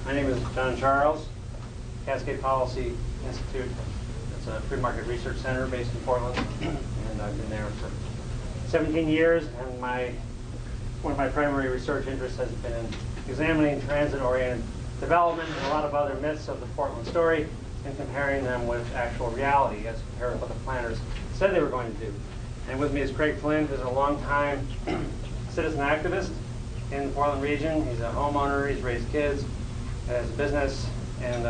My name is John Charles, Cascade Policy Institute. It's a free market research center based in Portland, and I've been there for 17 years. And one of my primary research interests has been in examining transit-oriented development and a lot of other myths of the Portland story and comparing them with actual reality as compared with what the planners said they were going to do. And with me is Craig Flynn, who's a longtime citizen activist in the Portland region. He's a homeowner, he's raised kids, has a business, and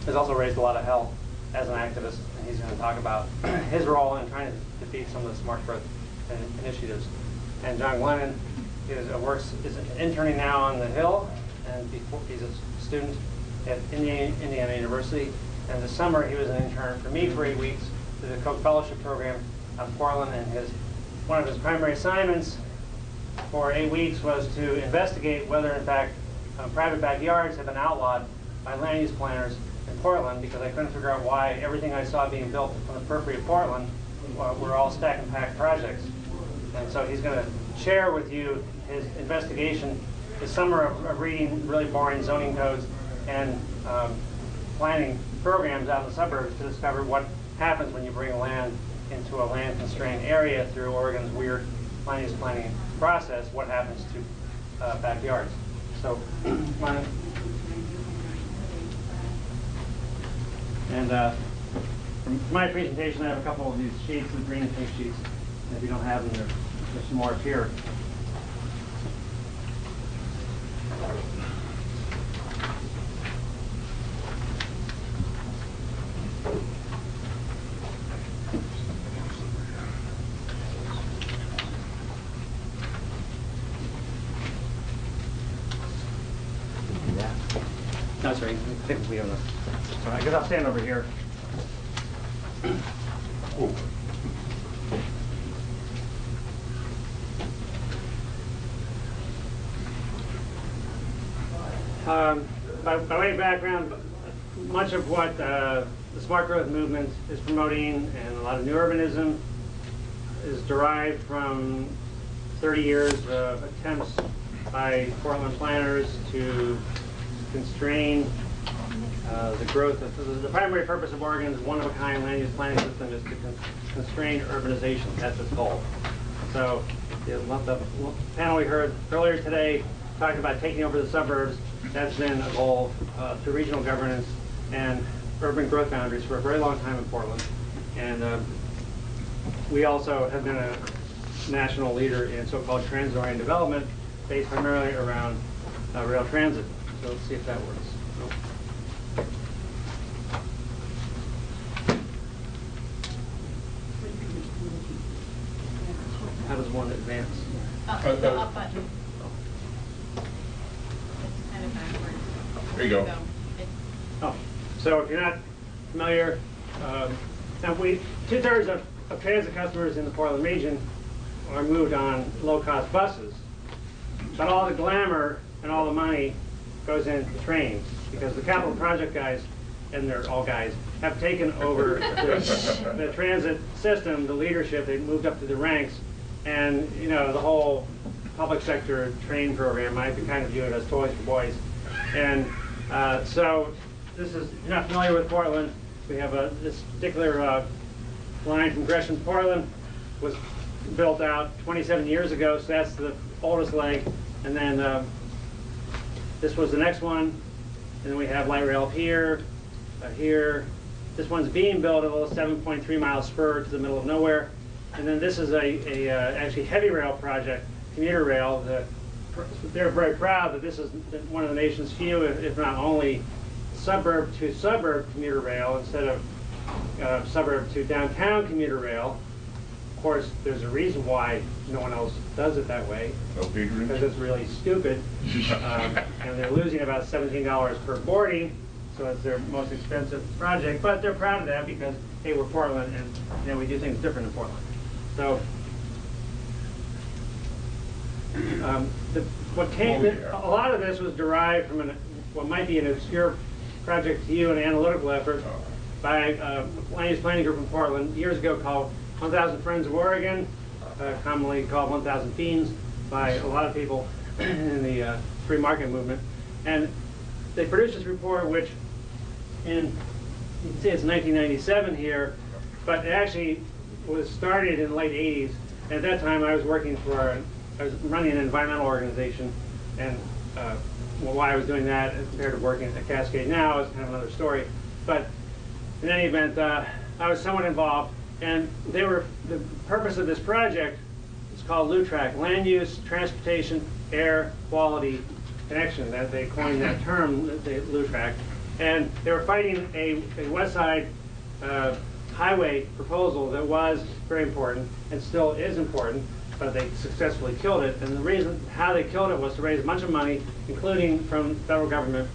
has also raised a lot of hell as an activist. And he's going to talk about his role in trying to defeat some of the smart growth initiatives. And John Glennon is interning now on the Hill, and he's a student at Indiana University. And this summer he was an intern for me for 8 weeks through the Koch Fellowship Program out of Portland. And one of his primary assignments for 8 weeks was to investigate whether, in fact, private backyards have been outlawed by land use planners in Portland, because I couldn't figure out why everything I saw being built on the periphery of Portland were all stack and pack projects. And so he's going to share with you his investigation this summer of reading really boring zoning codes and planning programs out in the suburbs to discover what happens when you bring land into a land-constrained area through Oregon's weird land use planning process. What happens to backyards? So, and from my presentation, I have a couple of these sheets, the green and pink sheets. And if you don't have them, there's some more up here. No, sorry, I think we have enough. So I guess I'll stand over here. By way of background, much of what the smart growth movement is promoting and a lot of new urbanism is derived from 30 years of attempts by Portland planners to constrain the growth of the primary purpose of Oregon's one-of-a-kind land use planning system is to constrain urbanization. That's its goal. So the panel we heard earlier today talking about taking over the suburbs. That's been a goal through regional governance and urban growth boundaries for a very long time in Portland. And we also have been a national leader in so-called transit-oriented development based primarily around rail transit. So let's see if that works. Nope. How does one advance? The up button. It's kind of backwards. There you go. Oh, so if you're not familiar, now two-thirds of transit customers in the Portland region are moved on low-cost buses, but all the glamour and all the money goes into trains, because the capital project guys, and they're all guys, have taken over the transit system, the leadership. They've moved up to the ranks, and you know, the whole public sector train program, I kind of view it as toys for boys. And so this is, if you're not familiar with Portland, we have this particular line from Gresham to Portland was built out 27 years ago, so that's the oldest leg. And then this was the next one, and then we have light rail here, here. This one's being built a little 7.3 mile spur to the middle of nowhere. And then this is actually heavy rail project, commuter rail. They're very proud that this is one of the nation's few, if not only, suburb to suburb commuter rail instead of suburb to downtown commuter rail. Of course, there's a reason why no one else does it that way, because it's really stupid, and they're losing about $17 per boarding, so it's their most expensive project. But they're proud of that because, hey, we're Portland, and you know, we do things different in Portland. So, a lot of this was derived from what might be an obscure project to you, an analytical effort by a land use planning group in Portland years ago called 1,000 Friends of Oregon, commonly called 1,000 Fiends by a lot of people in the free market movement. And they produced this report, which you can see it's 1997 here, but it actually was started in the late 80s. And at that time, I was running an environmental organization, and why I was doing that as compared to working at Cascade now is kind of another story. But in any event, I was somewhat involved, and the purpose of this project is called LUTRAC, Land Use, Transportation, Air Quality Connection. That they coined that term, the LUTRAC, and they were fighting a West Side highway proposal that was very important and still is important, but they successfully killed it. And the reason how they killed it was to raise a bunch of money, including from the federal government,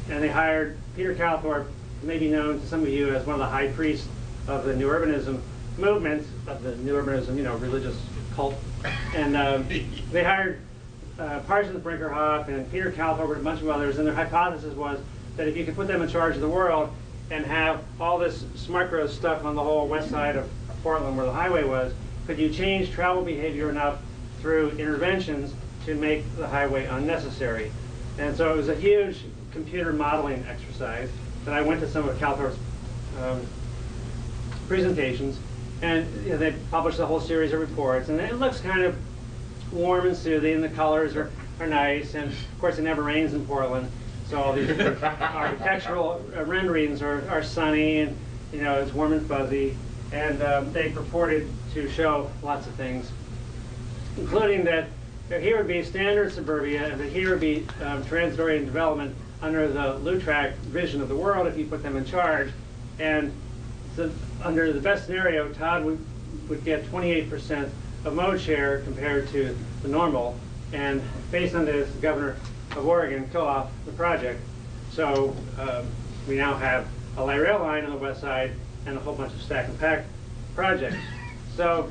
and they hired Peter Calthorpe, maybe known to some of you as one of the high priests of the New Urbanism movement, of the New Urbanism, religious cult. And they hired Parsons Brinkerhoff and Peter Calthorpe and a bunch of others, and their hypothesis was that if you could put them in charge of the world and have all this smart growth stuff on the whole west side of Portland where the highway was, could you change travel behavior enough through interventions to make the highway unnecessary? And so it was a huge computer modeling exercise that I went to some of Calthorpe's presentations, and they published a whole series of reports, and it looks kind of warm and soothing. The colors are nice, and of course it never rains in Portland, so all these architectural renderings are sunny, and it's warm and fuzzy, and they purported to show lots of things, including that here would be standard suburbia, and that here would be transit-oriented development under the LUTRAC vision of the world if you put them in charge. And so under the best scenario, Todd would get 28% of mode share compared to the normal. And based on this, the governor of Oregon killed off the project. So we now have a light rail line on the west side and a whole bunch of stack and pack projects. So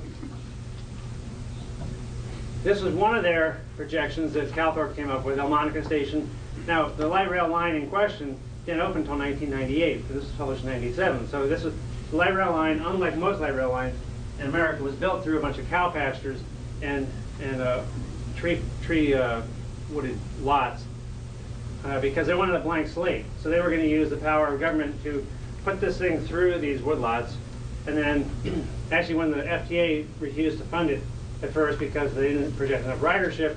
this was one of their projections that Calthorpe came up with, Elmonica Station. Now, the light rail line in question didn't open until 1998, because this was published in 97. So this was the light rail line, unlike most light rail lines in America, was built through a bunch of cow pastures and tree wooded lots because they wanted a blank slate. So they were going to use the power of government to put this thing through these woodlots. And then, actually, when the FTA refused to fund it at first because they didn't project enough ridership,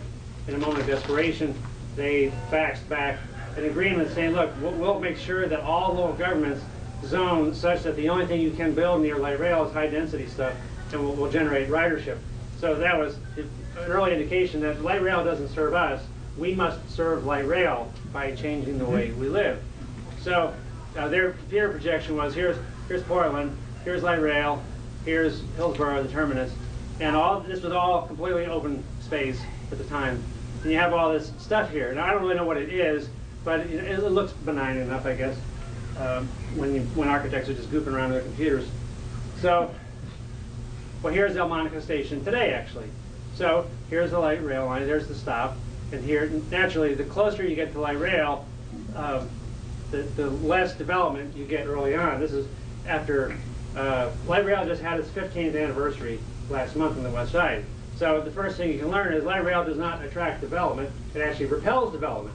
in a moment of desperation, they faxed back an agreement saying, look, we'll make sure that all local governments zone such that the only thing you can build near light rail is high density stuff, and we'll generate ridership. So that was an early indication that light rail doesn't serve us. We must serve light rail by changing the way we live. So their computer projection was, here's Portland, here's light rail, here's Hillsborough, the terminus, and this was all completely open space at the time. And you have all this stuff here. Now I don't really know what it is, but it looks benign enough, I guess, when architects are just goofing around with their computers. So, well, here's Elmonica Station today, actually. So here's the light rail line, there's the stop, and here, naturally, the closer you get to light rail, the less development you get early on. This is after light rail just had its 15th anniversary last month on the west side. So the first thing you can learn is light rail does not attract development, it actually repels development.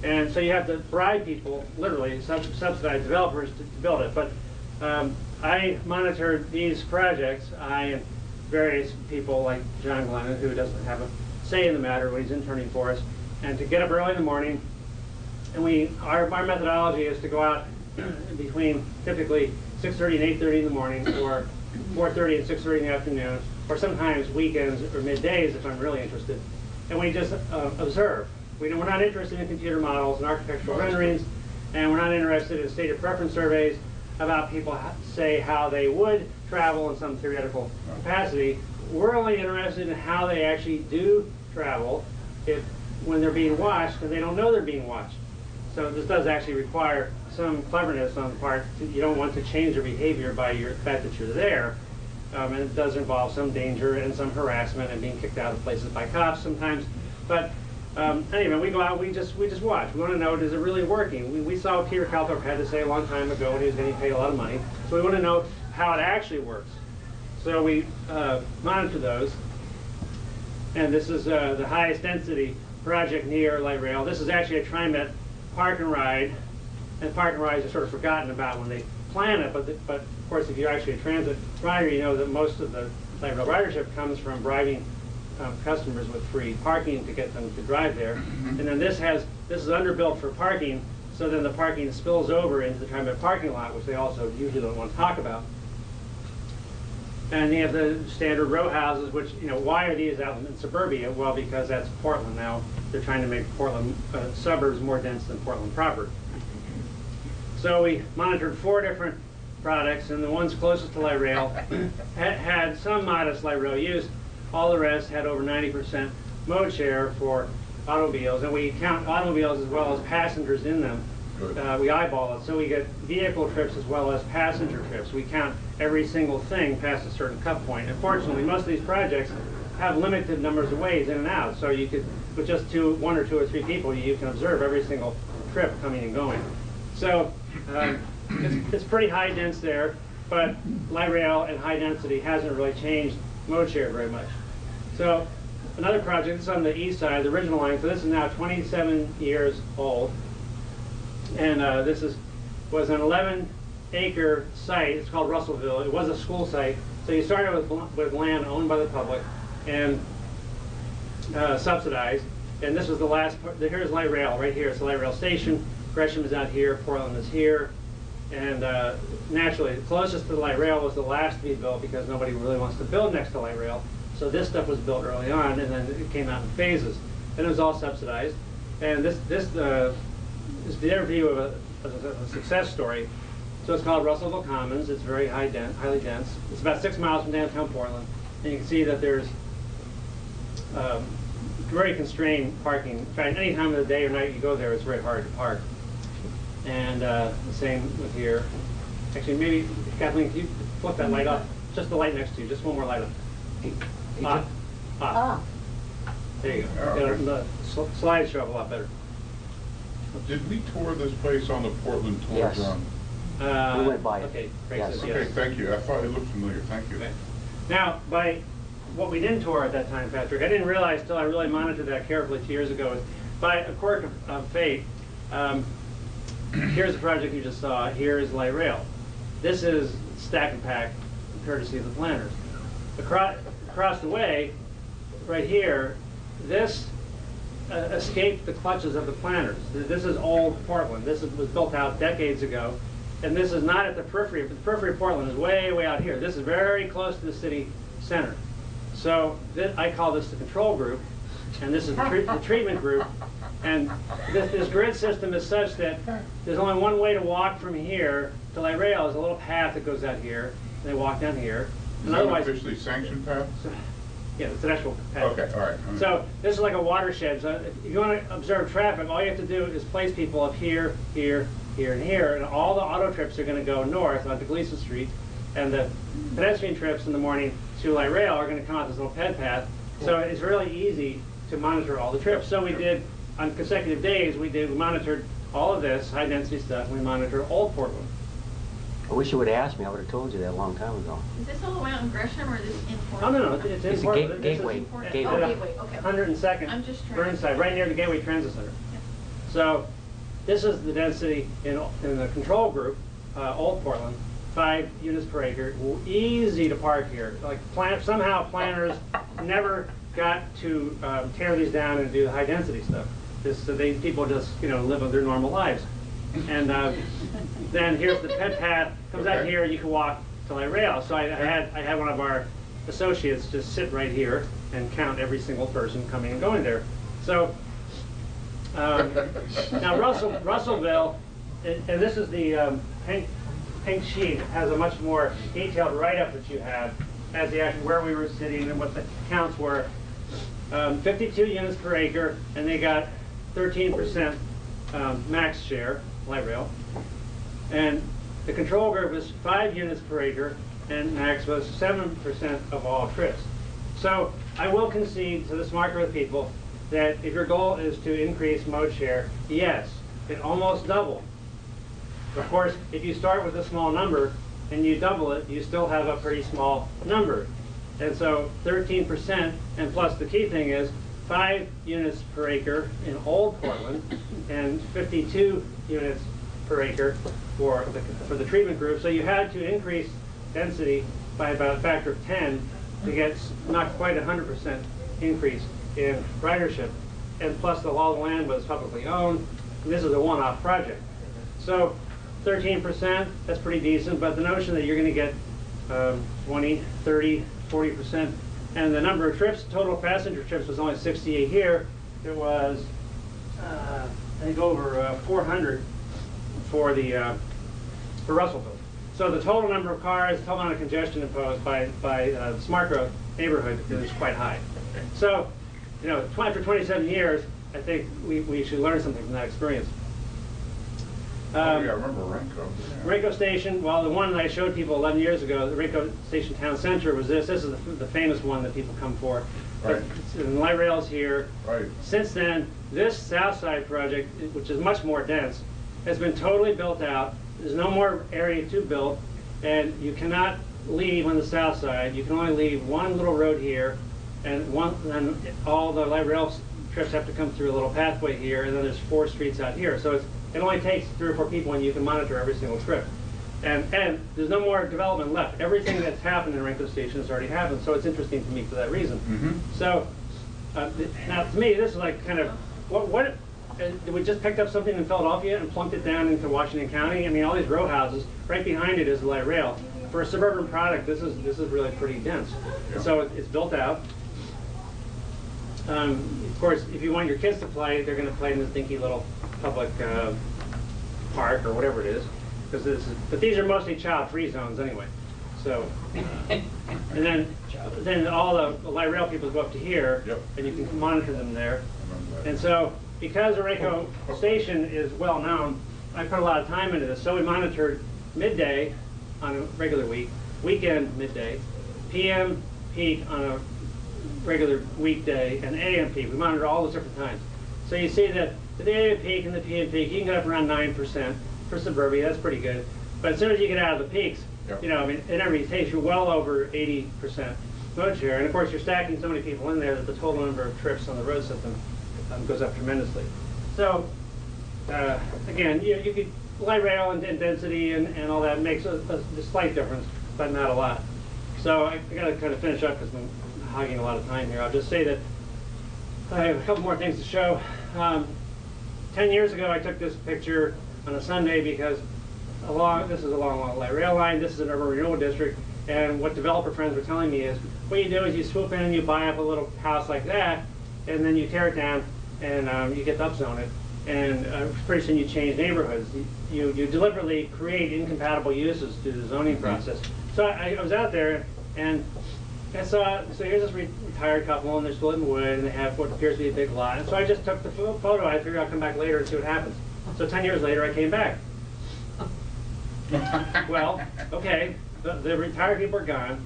And so you have to bribe people, literally, subsidize developers to build it. But I monitored these projects, I and various people like John Glennon, who doesn't have a say in the matter when he's interning for us, and to get up early in the morning. And our methodology is to go out between typically 6:30 and 8:30 in the morning, or 4:30 and 6:30 in the afternoon, or sometimes weekends or middays if I'm really interested. And we just observe. We're not interested in computer models and architectural renderings, and we're not interested in state of preference surveys about people say how they would travel in some theoretical capacity. We're only interested in how they actually do travel when they're being watched and they don't know they're being watched. So this does actually require some cleverness on the part. You don't want to change their behavior by the fact that you're there. And it does involve some danger and some harassment and being kicked out of places by cops sometimes. But anyway, we go out, we just watch. We want to know, is it really working? We saw what Peter Calthorpe had to say a long time ago when he was getting paid a lot of money. So we want to know how it actually works. So we monitor those. And this is the highest density project near light rail. This is actually a TriMet park and ride, and park and rides are sort of forgotten about when they plan it, but of course, if you're actually a transit rider, you know that most of the light rail ridership comes from bribing customers with free parking to get them to drive there. And then this is underbuilt for parking, so then the parking spills over into the TriMet parking lot, which they also usually don't want to talk about. And you have the standard row houses, which, you know, why are these out in suburbia? Well, because that's Portland now. They're trying to make Portland suburbs more dense than Portland proper. So we monitored 4 different products, and the ones closest to light rail had some modest light rail use. All the rest had over 90% mode share for automobiles, and we count automobiles as well as passengers in them. We eyeball it, so we get vehicle trips as well as passenger trips. We count every single thing past a certain cut point. And fortunately, most of these projects have limited numbers of ways in and out, so you could, with just 1 or 2 or 3 people, you can observe every single trip coming and going. So it's pretty high dense there, but light rail and high density hasn't really changed mode share very much. So another project, this is on the east side, the original line, so this is now 27 years old. And this was an 11-acre site. It's called Russellville. It was a school site. So you started with land owned by the public and subsidized. And this was the last part. Here's light rail right here. It's the light rail station. Gresham is out here. Portland is here. And naturally, the closest to the light rail was the last to be built because nobody really wants to build next to light rail. So this stuff was built early on, and then it came out in phases. And it was all subsidized. And this is their view of a success story. So it's called Russellville Commons. It's very highly dense. It's about 6 miles from downtown Portland. And you can see that there's very constrained parking. In fact, any time of the day or night you go there, it's very hard to park. And the same with here. Actually, maybe, Kathleen, can you flip that light off? Just the light next to you. Just one more light up. There you go. The slides show up a lot better. Did we tour this place on the Portland tour, Yes. John? We went by it. Okay, Yes. Okay, thank you. I thought it looked familiar. Thank you. Okay. Now, by what we didn't tour at that time, Patrick, I didn't realize till I really monitored that carefully 2 years ago, is by a quirk of fate, here's the project you just saw. Here is light rail. This is stack and pack, courtesy of the planners. Across the way, right here, this escaped the clutches of the planners. This is old Portland. This was built out decades ago. And this is not at the periphery. The periphery of Portland is way, way out here. This is very close to the city center. So I call this the control group, and this is the treatment group. And this grid system is such that there's only one way to walk from here to light rail. There's a little path that goes out here, and they walk down here. Is that an officially sanctioned path? Yeah, it's an actual path. Okay, all right. So this is like a watershed. So if you want to observe traffic, all you have to do is place people up here, here, here, and here, and all the auto trips are going to go north onto Gleason Street, and the pedestrian trips in the morning to light rail are going to come out this little ped path. So it's really easy to monitor all the trips. So we did, on consecutive days, we monitored all of this high density stuff, and we monitored Old Portland. I wish you would have asked me. I would have told you that a long time ago. Is this all the way out in Gresham or is this in Oh, Portland? no, it's in It's a Portland. gateway. Oh, Gateway. gateway, okay. 102nd I'm just trying Burnside, right near the Gateway Transit Center. Yeah. So this is the density in the control group, Old Portland, 5 units per acre. Easy to park here. Like somehow planners never got to tear these down and do the high density stuff. So people just live their normal lives. And then here's the ped path, comes out here, you can walk to light rail. So I had one of our associates just sit right here and count every single person coming and going there. So now Russellville, and this is the pink sheet, has a much more detailed write-up that you have as the actual where we were sitting and what the counts were. 52 units per acre, and they got 13% max share, light rail. And the control group was 5 units per acre, and max was 7% of all trips. So I will concede to the smart group of people that if your goal is to increase mode share, yes, it almost doubled. Of course, if you start with a small number and you double it, you still have a pretty small number. And so 13%, and plus the key thing is 5 units per acre in Old Portland and 52 units per acre for the treatment group. So you had to increase density by about a factor of 10 to get not quite 100% increase in ridership. And plus all the land was publicly owned. And this is a one-off project. So 13%, that's pretty decent, but the notion that you're going to get 20, 30, 40%, and the number of trips, total passenger trips was only 68 here. It was, I think, over 400 for Russellville. So the total number of cars, total amount of congestion imposed by the smart growth neighborhood is quite high. So, you know, after 27 years, I think we should learn something from that experience. Oh, yeah, I remember Renko. Yeah. Renko Station, well, the one that I showed people 11 years ago, the Renko Station Town Center was this. This is the famous one that people come for. Right. And light rail's here. Right. Since then, this South Side project, which is much more dense, has been totally built out. There's no more area to build, and you cannot leave on the South Side. You can only leave one little road here, and all the light rail trips have to come through a little pathway here, and then there's 4 streets out here. So it only takes 3 or 4 people, and you can monitor every single trip. And there's no more development left. Everything that's happened in Renko Station has already happened, so it's interesting to me for that reason. Mm-hmm. So now to me, this is like kind of, what we just picked up something in Philadelphia and plunked it down into Washington County. I mean, all these row houses, right behind it is the light rail. For a suburban product, this is really pretty dense. Yeah. So it's built out. Of course, if you want your kids to play, they're going to play in this dinky little public park or whatever it is. But these are mostly child-free zones anyway. So, and then all the light rail people go up to here, Yep. and you can monitor them there. I remember that. And so, because the Renko Station is well known, I put a lot of time into this. So we monitored midday on a regular week, weekend midday, PM peak on a regular weekday, and AM peak. We monitor all those different times. So you see that the AM peak and the PM peak, you can get up around 9% for suburbia. That's pretty good. But as soon as you get out of the peaks, Yep. you know, I mean, it takes you well over 80% mode share. And of course, you're stacking so many people in there that the total number of trips on the road system goes up tremendously. So again, you could light rail and density and all that makes a slight difference, but not a lot. So I got to kind of finish up because I'm hogging a lot of time here. I'll just say that I have a couple more things to show. 10 years ago, I took this picture on a Sunday because this is along light rail line. This is an urban renewal district, and what developer friends were telling me is what you do is you swoop in and you buy up a little house like that, and then you tear it down and you get to upzone it, and pretty soon you change neighborhoods. You deliberately create incompatible uses through the zoning process. So I was out there and I saw, so here's this retired couple, and they're splitting wood, and they have what appears to be a big lot. And so I just took the photo. I figured I'll come back later and see what happens. So 10 years later, I came back. Well, okay, the retired people are gone.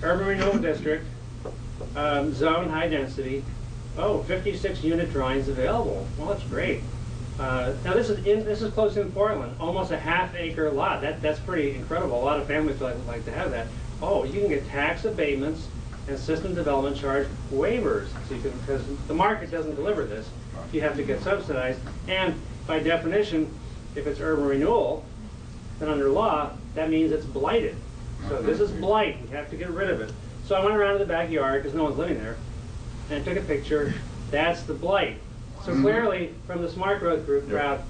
Urban renewal district, zone high density. Oh, 56 unit drawings available. Well, that's great. Now this is close in Portland, almost a half-acre lot. That's pretty incredible. A lot of families would like to have that. Oh, you can get tax abatements and system development charge waivers. So because the market doesn't deliver this, you have to get subsidized. And by definition, if it's urban renewal, then under law, that means it's blighted. So this is blight. We have to get rid of it. So I went around to the backyard because no one's living there, and took a picture. That's the blight. So clearly, from the smart growth group crowd,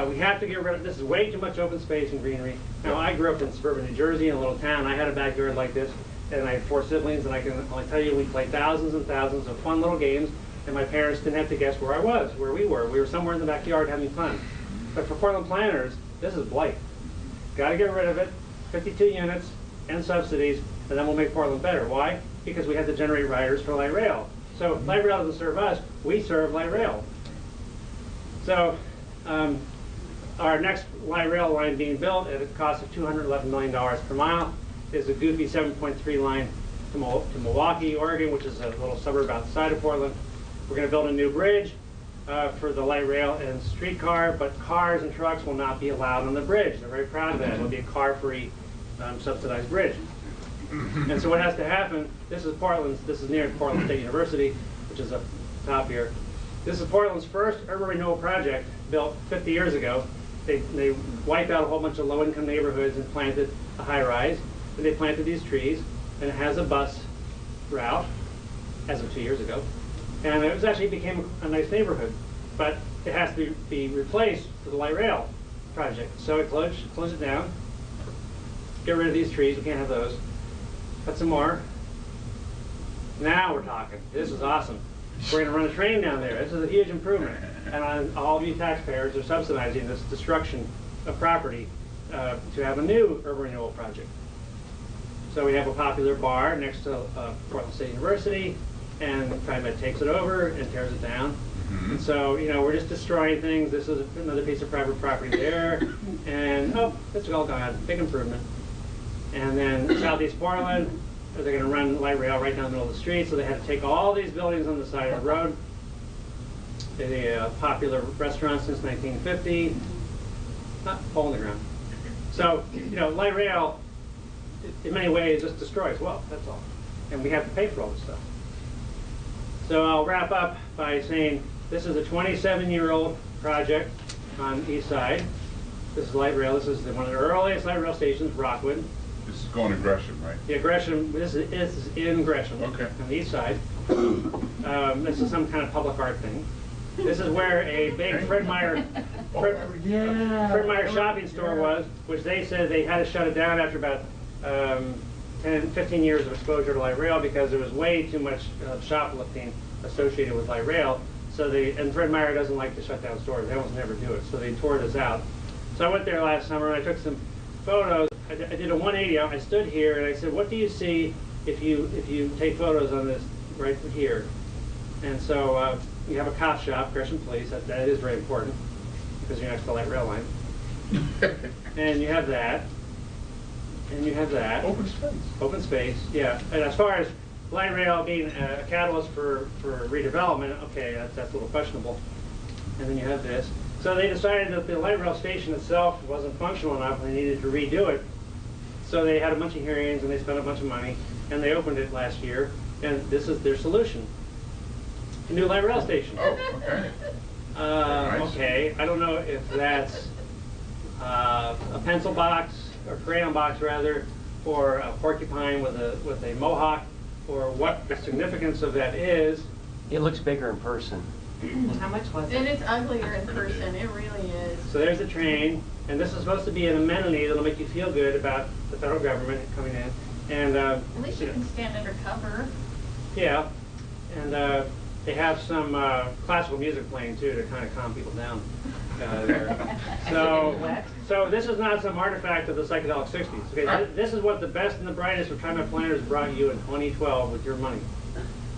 we have to get rid of this. Is way too much open space and greenery. Now, I grew up in suburban New Jersey in a little town. I had a backyard like this, and I had 4 siblings, and I can only tell you we played thousands and thousands of fun little games, and my parents didn't have to guess where I was, where we were. We were somewhere in the backyard having fun. But for Portland planners, this is blight. Got to get rid of it. 52 units and subsidies, and then we'll make Portland better. Why? Because we have to generate riders for light rail. So light rail doesn't serve us, we serve light rail. So our next light rail line being built at a cost of $211 million per mile is a goofy 7.3 line to Milwaukee, Oregon, which is a little suburb outside of Portland. We're going to build a new bridge for the light rail and streetcar, but cars and trucks will not be allowed on the bridge. They're very proud of that. It'll be a car-free subsidized bridge. And so what has to happen, this is near Portland State University, which is up top here. This is Portland's first urban renewal project, built 50 years ago. They wiped out a whole bunch of low-income neighborhoods and planted a high-rise. And they planted these trees, and it has a bus route, as of 2 years ago. And it was actually became a nice neighborhood, but it has to be replaced for the light rail project. So it closed it down, get rid of these trees, we can't have those. Put some more. Now we're talking. This is awesome. We're going to run a train down there. This is a huge improvement. And all of you taxpayers are subsidizing this destruction of property to have a new urban renewal project. So we have a popular bar next to Portland State University, and TriMet takes it over and tears it down. And so, you know, we're just destroying things. This is another piece of private property there. And, oh, it's all gone. Big improvement. And then Southeast Portland, they're going to run light rail right down the middle of the street, so they had to take all these buildings on the side of the road. A popular restaurant since 1950. Not hole in the ground. So, you know, light rail, in many ways, just destroys wealth, that's all. And we have to pay for all this stuff. So I'll wrap up by saying this is a 27-year-old project on the east side. This is light rail. This is one of the earliest light rail stations, Rockwood. This is going to Gresham, right? Yeah, Gresham. This is in Gresham, okay, on the east side. This is some kind of public art thing. This is where a big Fred Meyer shopping store was, which they said they had to shut it down after about 10, 15 years of exposure to light rail because there was way too much shoplifting associated with light rail. So and Fred Meyer doesn't like to shut down stores. They almost never do it. So they tore this out. So I went there last summer and I took some photos. I did a 180. I stood here and I said, what do you see if you take photos on this right here? And so you have a cop shop, Gresham Police. That is very important because you're next to the light rail line. And you have that. And you have that. Open space. Open space, yeah. And as far as light rail being a catalyst for redevelopment, okay, that's a little questionable. And then you have this. So they decided that the light rail station itself wasn't functional enough and they needed to redo it. So they had a bunch of hearings and they spent a bunch of money and they opened it last year. And this is their solution. A new light rail station. Oh, okay. Nice. Okay, I don't know if that's a pencil box, or crayon box rather, or a porcupine with a mohawk, or what the significance of that is. It looks bigger in person. How much was it? And it's uglier in person, it really is. So there's the train, and this is supposed to be an amenity that'll make you feel good about the federal government coming in. And at least you can stand under cover. Yeah, and they have some classical music playing too to kind of calm people down there. So this is not some artifact of the psychedelic 60s. Okay, this is what the best and the brightest of TriMet planners brought you in 2012 with your money.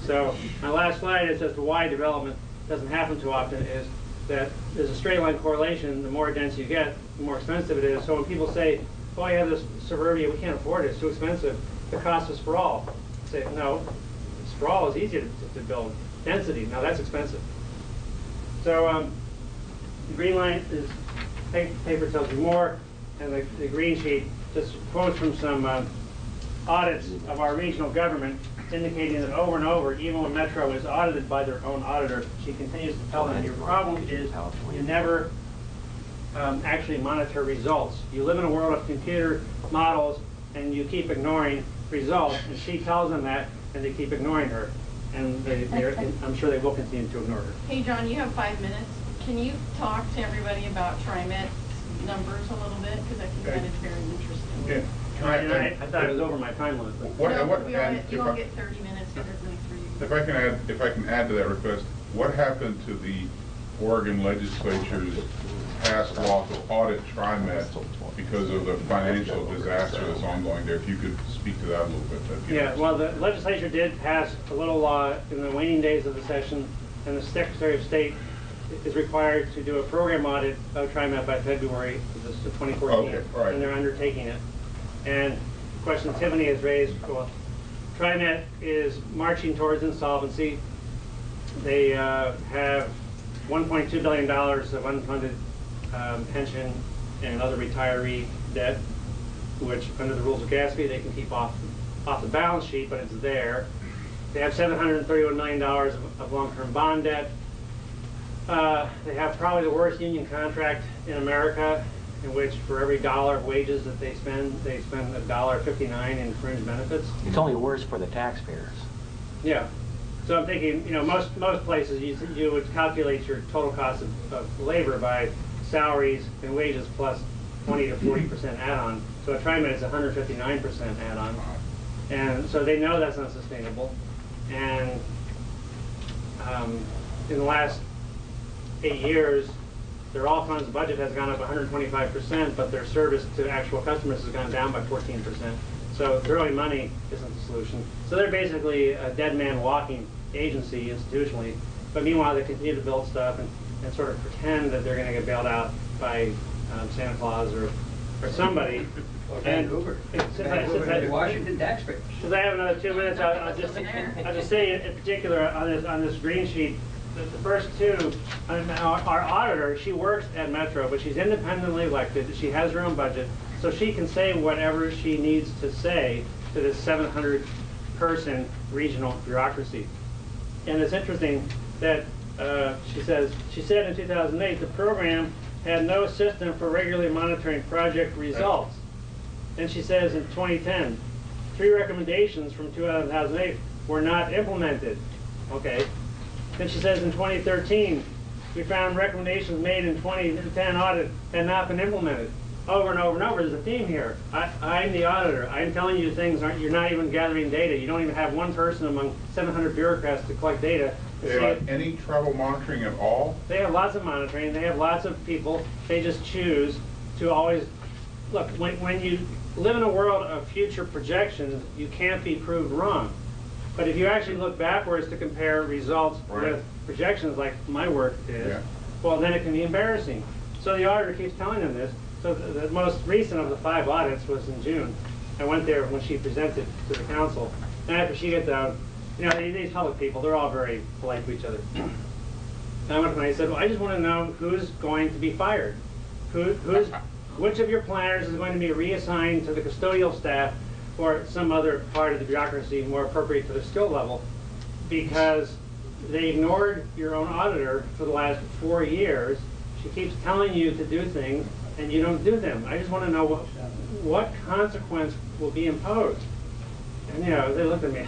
So my last slide is as to why development doesn't happen too often is that there's a straight line correlation. The more dense you get, the more expensive it is. So when people say, oh, I have this suburbia, we can't afford it, it's too expensive, the cost of sprawl. I say, no, sprawl is easier to build. Density, now that's expensive. So the green line is, paper tells you more, and the green sheet just quotes from some audits of our regional government indicating that over and over, even when Metro is audited by their own auditor, she continues to tell them your problem is you never actually monitor results. You live in a world of computer models and you keep ignoring results, and she tells them that and they keep ignoring her. And I'm sure they will continue to ignore her. Hey John, you have 5 minutes. Can you talk to everybody about TriMet's numbers a little bit? Because I think that is very interesting. Yeah. I thought it was over my time limit. You won't get 30 minutes typically for you. If I can add to that request, what happened to the Oregon legislature's past law to audit TriMet because of the financial disaster that's ongoing there? If you could speak to that a little bit. Yeah, well, the legislature did pass a little law in the waning days of the session, and the Secretary of State is required to do a program audit of TriMet by February of 2014, okay, right. And they're undertaking it. And the question Tiffany has raised, well, TriMet is marching towards insolvency. They have $1.2 billion of unfunded pension and other retiree debt, which under the rules of GASB they can keep off the balance sheet, but it's there. They have $731 million of long-term bond debt. They have probably the worst union contract in America, in which for every dollar of wages that they spend $1.59 in fringe benefits. It's only worse for the taxpayers. Yeah. So I'm thinking, you know, most places you would calculate your total cost of labor by salaries and wages plus 20 to 40% add-on. So at TriMet it's 159% add-on. And so they know that's not sustainable. And in the last 8 years, their all-funds budget has gone up 125%, but their service to actual customers has gone down by 14%. So throwing money isn't the solution. So they're basically a dead man walking agency institutionally, but meanwhile they continue to build stuff and sort of pretend that they're going to get bailed out by Santa Claus or somebody. Or Vancouver. Washington taxpayers. Since I have another 2 minutes, I'll just say in particular on this green sheet, the first two, our auditor, she works at Metro, but she's independently elected. She has her own budget, so she can say whatever she needs to say to this 700-person regional bureaucracy. And it's interesting that she said in 2008 the program had no system for regularly monitoring project results. And she says in 2010, 3 recommendations from 2008 were not implemented. Okay. Then she says in 2013, we found recommendations made in 2010 audit had not been implemented. Over and over and over, there's a theme here. I'm the auditor. I'm telling you things, you're not even gathering data. You don't even have one person among 700 bureaucrats to collect data. Do they have any travel monitoring at all? They have lots of monitoring. They have lots of people. They just choose to always, look, when you live in a world of future projections, you can't be proved wrong. But if you actually look backwards to compare results with projections like my work is, well, then it can be embarrassing. So the auditor keeps telling them this. So the most recent of the 5 audits was in June. I went there when she presented to the council. And after she gets out, you know, these public people, they're all very polite to each other. And I went and I said, well, I just want to know who's going to be fired. Which of your planners is going to be reassigned to the custodial staff or some other part of the bureaucracy more appropriate to their skill level, because they ignored your own auditor for the last 4 years. She keeps telling you to do things and you don't do them. I just want to know what consequence will be imposed. And you know, they looked at me,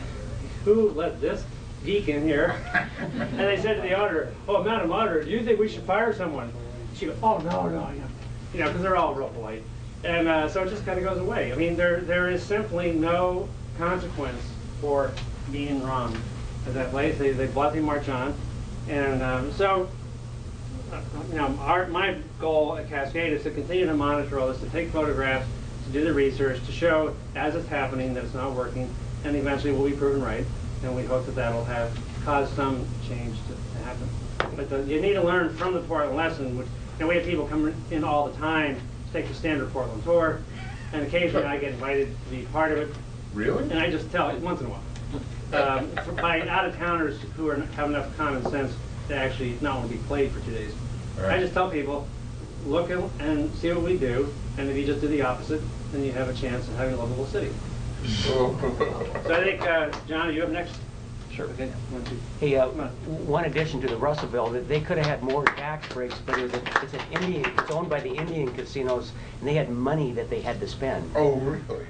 who let this geek in here? And they said to the auditor, oh, Madam Auditor, do you think we should fire someone? She goes, oh, no, you know, because they're all real polite. And so it just kind of goes away. I mean, there is simply no consequence for being wrong at that place. They bluntly march on. And so, you know, my goal at Cascade is to continue to monitor all this, to take photographs, to do the research, to show as it's happening that it's not working, and eventually we'll be proven right. And we hope that that'll have caused some change to happen. But you need to learn from the Portland lesson, which, and we have people come in all the time to take the standard Portland tour, and occasionally I get invited to be part of it. Really? And I just tell, once in a while, by out-of-towners who have enough common sense to actually not want to be played for 2 days. Right. I just tell people, look and see what we do, and if you just do the opposite, then you have a chance of having a livable city. So I think, John, are you up next? Sure. Okay. 1, 2. Hey, one addition to the Russellville, that they could have had more tax breaks, but it's owned by the Indian casinos, and they had money that they had to spend. Oh, really?